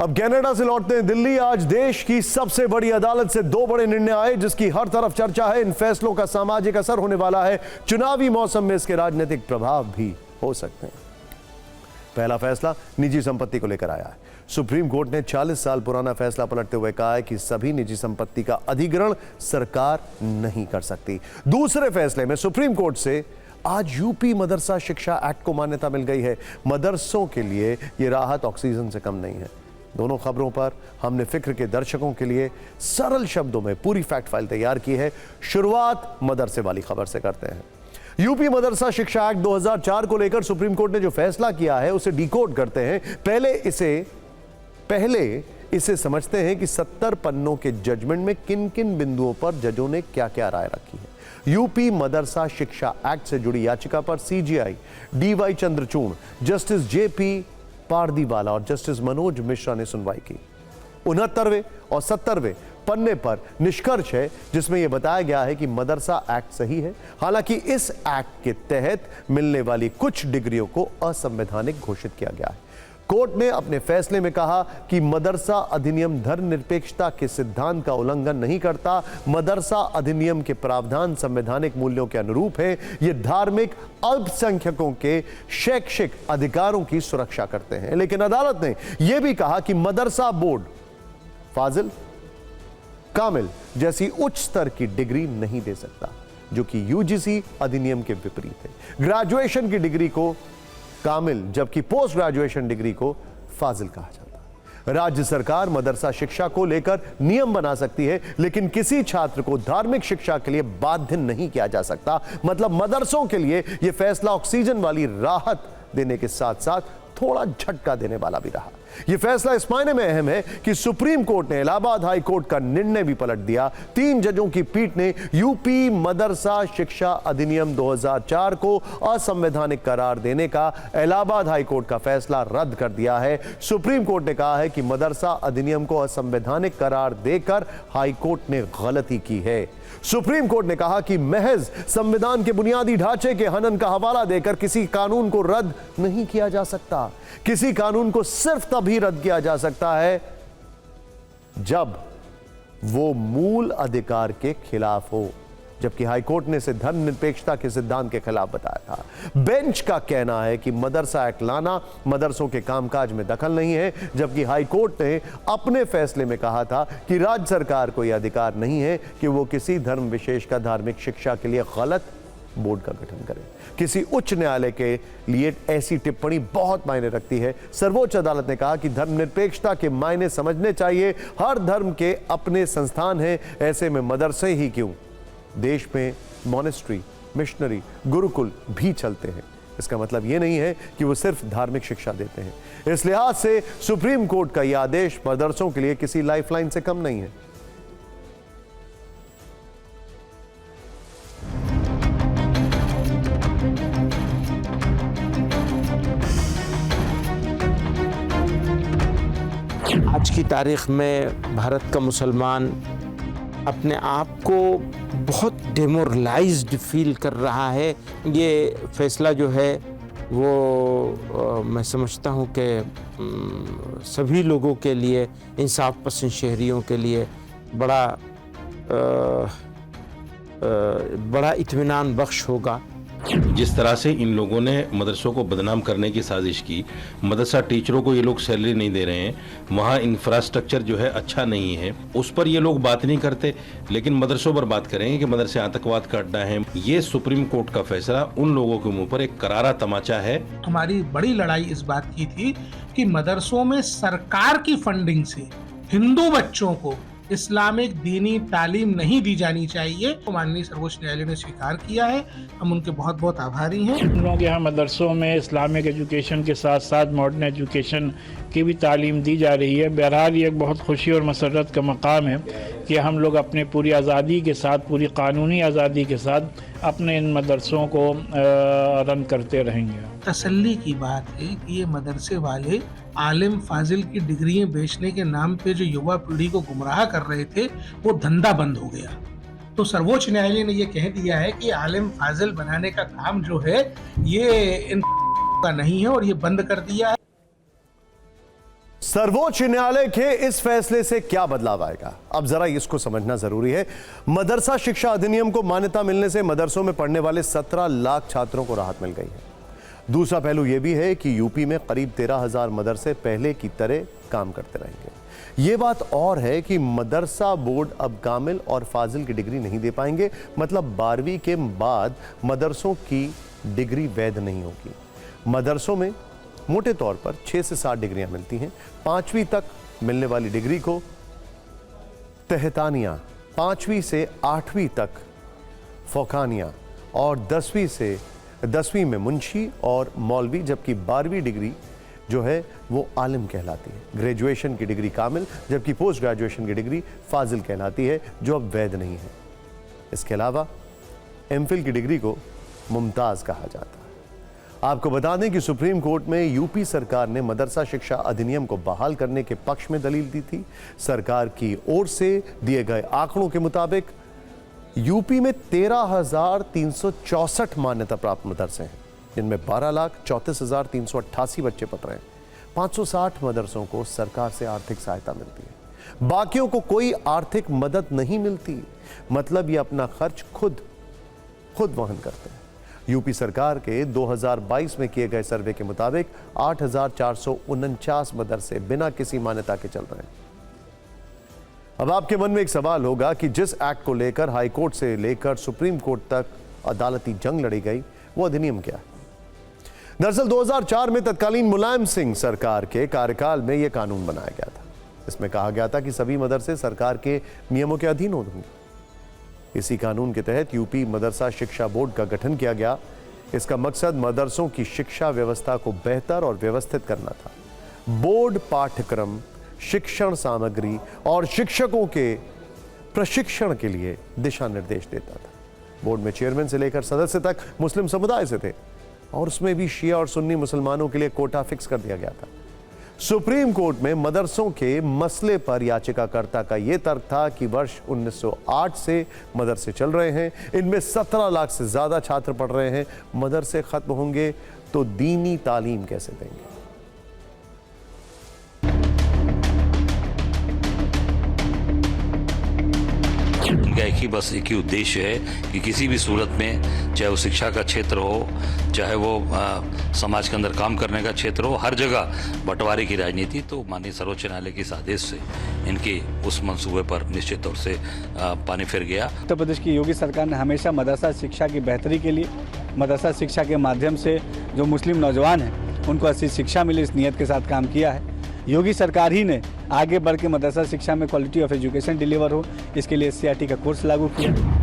अब कनाडा से लौटते हैं दिल्ली। आज देश की सबसे बड़ी अदालत से दो बड़े निर्णय आए जिसकी हर तरफ चर्चा है। इन फैसलों का सामाजिक असर होने वाला है। चुनावी मौसम में इसके राजनीतिक प्रभाव भी हो सकते हैं। पहला फैसला निजी संपत्ति को लेकर आया है। सुप्रीम कोर्ट ने 40 साल पुराना फैसला पलटते हुए कहा है कि सभी निजी संपत्ति का अधिग्रहण सरकार नहीं कर सकती। दूसरे फैसले में सुप्रीम कोर्ट से आज यूपी मदरसा शिक्षा एक्ट को मान्यता मिल गई है। मदरसों के लिए यह राहत ऑक्सीजन से कम नहीं है। दोनों खबरों पर हमने फिक्र के दर्शकों के लिए सरल शब्दों में पूरी फैक्ट फाइल तैयार की है। शुरुआत मदरसे वाली खबर से करते हैं। यूपी मदरसा शिक्षा एक्ट 2004 को लेकर सुप्रीम कोर्ट ने जो फैसला किया है उसे डिकोड करते हैं। पहले इसे समझते हैं कि 70 पन्नों के जजमेंट में किन किन बिंदुओं पर जजों ने क्या क्या राय रखी है। यूपी मदरसा शिक्षा एक्ट से जुड़ी याचिका पर CGI D Y Chandrachud, justice JP Pardiwala और जस्टिस मनोज मिश्रा ने सुनवाई की। 69वें और 70वें पन्ने पर निष्कर्ष है जिसमें यह बताया गया है कि मदरसा एक्ट सही है। हालांकि इस एक्ट के तहत मिलने वाली कुछ डिग्रियों को असंवैधानिक घोषित किया गया है। कोर्ट ने अपने फैसले में कहा कि मदरसा अधिनियम धर्मनिरपेक्षता के सिद्धांत का उल्लंघन नहीं करता। मदरसा अधिनियम के प्रावधान संवैधानिक मूल्यों के अनुरूप है। ये धार्मिक अल्पसंख्यकों के शैक्षिक अधिकारों की सुरक्षा करते हैं। लेकिन अदालत ने यह भी कहा कि मदरसा बोर्ड फाजिल, कामिल जैसी उच्च स्तर की डिग्री नहीं दे सकता, जो कि यूजीसी अधिनियम के विपरीत है। ग्रेजुएशन की डिग्री को कामिल जबकि पोस्ट ग्रेजुएशन डिग्री को फाजिल कहा जाता है। राज्य सरकार मदरसा शिक्षा को लेकर नियम बना सकती है, लेकिन किसी छात्र को धार्मिक शिक्षा के लिए बाध्य नहीं किया जा सकता। मतलब मदरसों के लिए यह फैसला ऑक्सीजन वाली राहत देने के साथ साथ थोड़ा झटका देने वाला भी रहा। यह फैसला इस मायने में अहम है कि सुप्रीम कोर्ट ने इलाहाबाद हाई कोर्ट का निर्णय भी पलट दिया। 3 जजों की पीठ ने यूपी मदरसा शिक्षा अधिनियम 2004 को असंवैधानिक करार देने का इलाहाबाद हाई कोर्ट का फैसला रद्द कर दिया है। सुप्रीम कोर्ट ने कहा है कि मदरसा अधिनियम को असंवैधानिक करार देकर हाई कोर्ट ने गलती की है। सुप्रीम कोर्ट ने कहा कि महज संविधान के बुनियादी ढांचे के हनन का हवाला देकर किसी कानून को रद्द नहीं किया जा सकता। किसी कानून को सिर्फ तभी रद्द किया जा सकता है जब वो मूल अधिकार के खिलाफ हो, जबकि हाईकोर्ट ने इसे धर्मनिरपेक्षता के सिद्धांत के खिलाफ बताया था। बेंच का कहना है कि मदरसा एक्ट लाना मदरसों के कामकाज में दखल नहीं है, जबकि हाईकोर्ट ने अपने फैसले में कहा था कि राज्य सरकार को यह अधिकार नहीं है कि वो किसी धर्म विशेष का धार्मिक शिक्षा के लिए गलत बोर्ड का गठन करे। किसी उच्च न्यायालय के लिए ऐसी टिप्पणी बहुत मायने रखती है। सर्वोच्च अदालत ने कहा कि धर्मनिरपेक्षता के मायने समझने चाहिए। हर धर्म के अपने संस्थान हैं, ऐसे में मदरसे ही क्यों, देश में मॉनेस्ट्री, मिशनरी, गुरुकुल भी चलते हैं। इसका मतलब यह नहीं है कि वो सिर्फ धार्मिक शिक्षा देते हैं। इस लिहाज से सुप्रीम कोर्ट का यह आदेश मदरसों के लिए किसी लाइफलाइन से कम नहीं है। आज की तारीख में भारत का मुसलमान अपने आप को बहुत डिमोरलाइज्ड फील कर रहा है। ये फैसला जो है वो मैं समझता हूँ कि सभी लोगों के लिए, इंसाफ पसंद शहरियों के लिए बड़ा इत्मीनान बख्श होगा। जिस तरह से इन लोगों ने मदरसों को बदनाम करने की साजिश की, मदरसा टीचरों को ये लोग सैलरी नहीं दे रहे हैं, वहाँ इंफ्रास्ट्रक्चर जो है अच्छा नहीं है, उस पर ये लोग बात नहीं करते, लेकिन मदरसों पर बात करेंगे कि मदरसे आतंकवाद का अड्डा है। ये सुप्रीम कोर्ट का फैसला उन लोगों के मुंह पर एक करारा तमाचा है। हमारी बड़ी लड़ाई इस बात की थी कि मदरसों में सरकार की फंडिंग से हिंदू बच्चों को इस्लामिक दीनी तालीम नहीं दी जानी चाहिए। तो माननीय सर्वोच्च न्यायालय ने स्वीकार किया है, हम उनके बहुत बहुत आभारी हैं। हम लोग यहाँ मदरसों में इस्लामिक एजुकेशन के साथ साथ मॉडर्न एजुकेशन की भी तालीम दी जा रही है। बहरहाल ये एक बहुत खुशी और मसरत का मकाम है कि हम लोग अपने पूरी आज़ादी के साथ, पूरी कानूनी आज़ादी के साथ अपने इन मदरसों को रन करते रहेंगे। तसल्ली की बात है कि ये मदरसे वाले आलिम फाजिल की डिग्रियां बेचने के नाम पे जो युवा पीढ़ी को गुमराह कर रहे थे, वो धंधा बंद हो गया। तो सर्वोच्च न्यायालय ने ये कह दिया है कि आलिम फाजिल बनाने का काम जो है ये इन का नहीं है और ये बंद कर दिया है। सर्वोच्च न्यायालय के इस फैसले से क्या बदलाव आएगा, अब जरा इसको समझना जरूरी है। मदरसा शिक्षा अधिनियम को मान्यता मिलने से मदरसों में पढ़ने वाले 17 लाख छात्रों को राहत मिल गई है। दूसरा पहलू यह भी है कि यूपी में करीब 13,000 मदरसे पहले की तरह काम करते रहेंगे। यह बात और है कि मदरसा बोर्ड अब कामिल और फाजिल की डिग्री नहीं दे पाएंगे, मतलब 12वीं के बाद मदरसों की डिग्री वैध नहीं होगी। मदरसों में मोटे तौर पर 6 से 7 डिग्रियां मिलती हैं। 5वीं तक मिलने वाली डिग्री को तहतानिया, 5वीं से 8वीं तक फौकानिया और 10वीं में मुंशी और मौलवी, जबकि 12वीं डिग्री जो है वो आलिम कहलाती है। ग्रेजुएशन की डिग्री कामिल, जबकि पोस्ट ग्रेजुएशन की डिग्री फाजिल कहलाती है, जो अब वैध नहीं है। इसके अलावा एमफिल की डिग्री को मुमताज़ कहा जाता है। आपको बता दें कि सुप्रीम कोर्ट में यूपी सरकार ने मदरसा शिक्षा अधिनियम को बहाल करने के पक्ष में दलील दी थी। सरकार की ओर से दिए गए आंकड़ों के मुताबिक यूपी में 13,364 मान्यता प्राप्त मदरसे हैं, जिनमें 12,34,388 बच्चे पढ़ रहे हैं। 560 मदरसों को सरकार से आर्थिक सहायता मिलती है, बाकियों को कोई आर्थिक मदद नहीं मिलती, मतलब ये अपना खर्च खुद वहन करते हैं। यूपी सरकार के 2022 में किए गए सर्वे के मुताबिक 8,449 मदरसे बिना किसी मान्यता के चल रहे हैं। अब आपके मन में एक सवाल होगा कि जिस एक्ट को लेकर हाई कोर्ट से लेकर सुप्रीम कोर्ट तक अदालती जंग लड़ी गई, वो अधिनियम क्या है? दरअसल 2004 में तत्कालीन मुलायम सिंह सरकार के कार्यकाल में यह कानून बनाया गया था। इसमें कहा गया था कि सभी मदरसे सरकार के नियमों के अधीन होंगे। इसी कानून के तहत यूपी मदरसा शिक्षा बोर्ड का गठन किया गया। इसका मकसद मदरसों की शिक्षा व्यवस्था को बेहतर और व्यवस्थित करना था। बोर्ड पाठ्यक्रम, शिक्षण सामग्री और शिक्षकों के प्रशिक्षण के लिए दिशा निर्देश देता था। बोर्ड में चेयरमैन से लेकर सदस्य तक मुस्लिम समुदाय से थे और उसमें भी शिया और सुन्नी मुसलमानों के लिए कोटा फिक्स कर दिया गया था। सुप्रीम कोर्ट में मदरसों के मसले पर याचिकाकर्ता का यह तर्क था कि वर्ष 1908 से मदरसे चल रहे हैं, इनमें 17 लाख से ज्यादा छात्र पढ़ रहे हैं। मदरसे खत्म होंगे तो दीनी तालीम कैसे देंगे? उनका एक ही उद्देश्य है कि किसी भी सूरत में, चाहे वो शिक्षा का क्षेत्र हो, चाहे वो समाज के अंदर काम करने का क्षेत्र हो, हर जगह बंटवारे की राजनीति। तो माननीय सर्वोच्च न्यायालय के इस आदेश से इनके उस मंसूबे पर निश्चित तौर से पानी फिर गया। उत्तर प्रदेश की योगी सरकार ने हमेशा मदरसा शिक्षा की बेहतरी के लिए, मदरसा शिक्षा के माध्यम से जो मुस्लिम नौजवान हैं उनको अच्छी शिक्षा मिले, इस नीयत के साथ काम किया है। योगी सरकार ही ने आगे बढ़ के मदरसा शिक्षा में क्वालिटी ऑफ एजुकेशन डिलीवर हो, इसके लिए SCRT का कोर्स लागू किया।